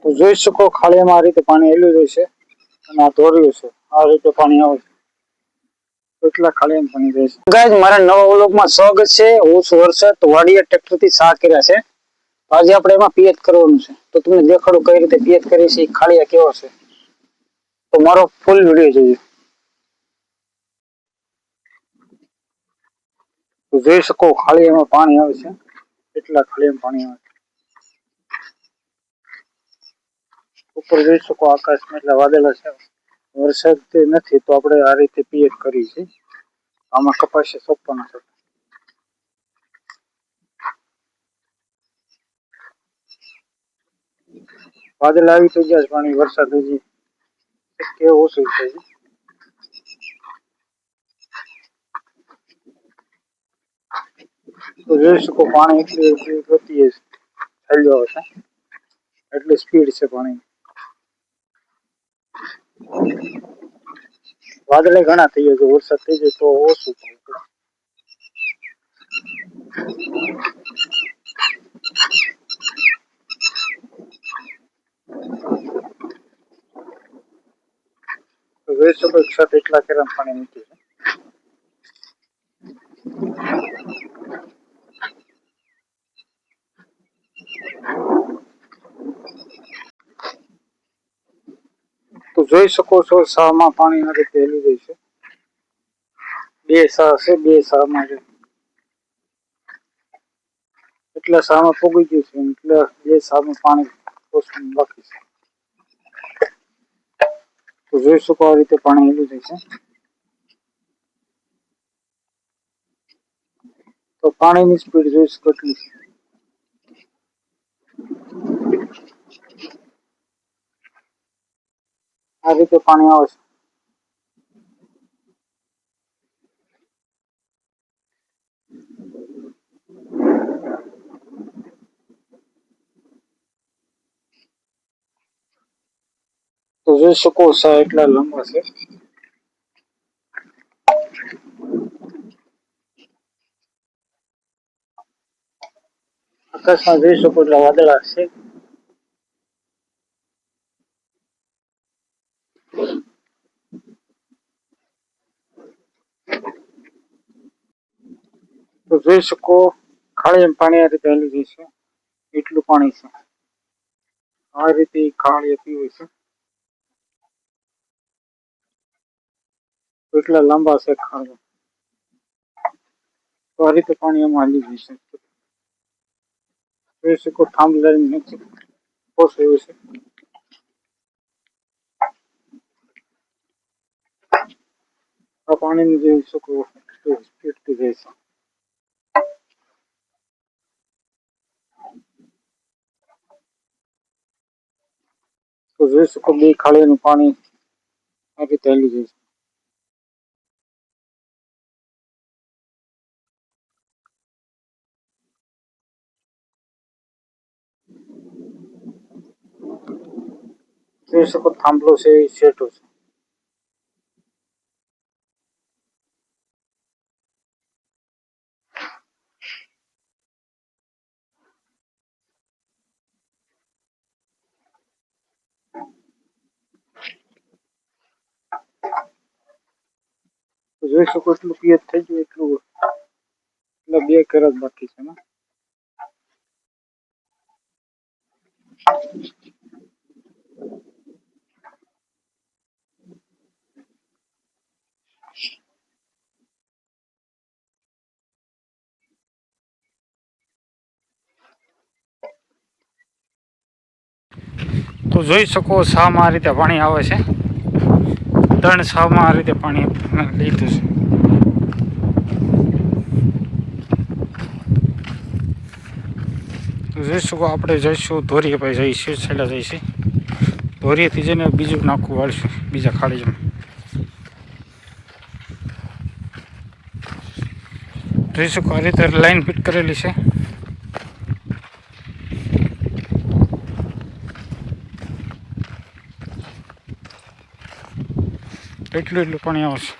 તો જોઈ શકો ખાળીમાં આ રીતે પાણી હેલું રહેશે અને આ ધોર્યું છે આ રીતે પાણી આવે છે એટલા ખાળીમાં પાણી રહેશે. ગાઈસ મારા નવા વ્લોગમાં સ્વાગત છે. હું છું હર્ષદ. વાડીએ ટ્રેક્ટરથી સા કર્યા છે. આજે આપણે એમાં પિયત કરવાનું છે તો તમને દેખાડું કઈ રીતે પિયત કરીએ છીએ. ખાળિયા કેવો છે તો મારો ફૂલ વિડીયો જોજો. તો જોઈ શકો ખાળીયામાં પાણી આવે છે એટલા ખાળીયામાં પાણી આવે છે. ઉપર જોઈ શકો આકાશમાં એટલા વાદળા છે. વરસાદ નથી તો આપણે આ રીતે પિયત કરી છે. આમાં કપાસ સોંપવાના છે. વાદળ આવી તો ગયા પાણી વરસાદ હજી કેવું ઓછું છે. તો જોઈ શકો પાણી એટલી ગતિએ ચાલ્યો છે એટલી સ્પીડ છે પાણી. વાદળે ઘણા થઈ જાય. વરસાદ થઈ જાય તો ઓછું થાય. તો જોઈ શકો એક સાથે એટલા કેરામ પાણી મૂક્યું છે. તો જોઈ શકો છો શામાં પાણી આ રીતે હેલી જાય છે. બે શાહ છે. બે શાહમાં છે એટલા શાહમાં પોગી ગયું છે એટલે બે શાહમાં પાણી ઓછું બાકી છે. તો જોઈ શકો આ રીતે પાણી હેલું જાય છે. તો પાણીની સ્પીડ જોઈ શકો એટલી છે. આ રીતે પાણી આવે છે. તો જોઈ શકો શાહ એટલા લાંબા છે. આકાશમાં જોઈ શકો એટલા વાદળા છે. તો જોઈ શકો ખાળીમાં પાણી આ રીતે હેલી જાય છે એટલું પાણી છે. આ રીતે ખાળી પીવે છે. એટલા લાંબા છે ખાળિયા. તો આ રીતે પાણી એમાં હાલી જાય છે. જોઈ શકો થાંભલા નીચે પોસાયું છે. આ પાણીની જોઈ શકો સ્પીડથી જાય છે. તો જોઈ શકો બે ખાળીનું પાણી આ રીતે હેલી જાય છે. જોઈ શકો થાંભલો છે એ સેટો છે. જોઈ શકો એટલું પિયત થઈ ગયું એટલું એટલે બે કેરા બાકી છે ને. તો જોઈ શકો શામાં આ રીતે પાણી આવે છે. ત્રણ શામાં આ રીતે પાણી લીધું છે. જોઈ શકો આપણે જઈશું ધોરીએ ભાઈ જઈશું છેલ્લા જઈશું ધોરીએથી જઈને બીજું નાખું વાળશું બીજા ખાડીમાં. જોઈ શકો આ રીતે લાઈન ફિટ કરેલી છે. એટલું પાણી આવશે.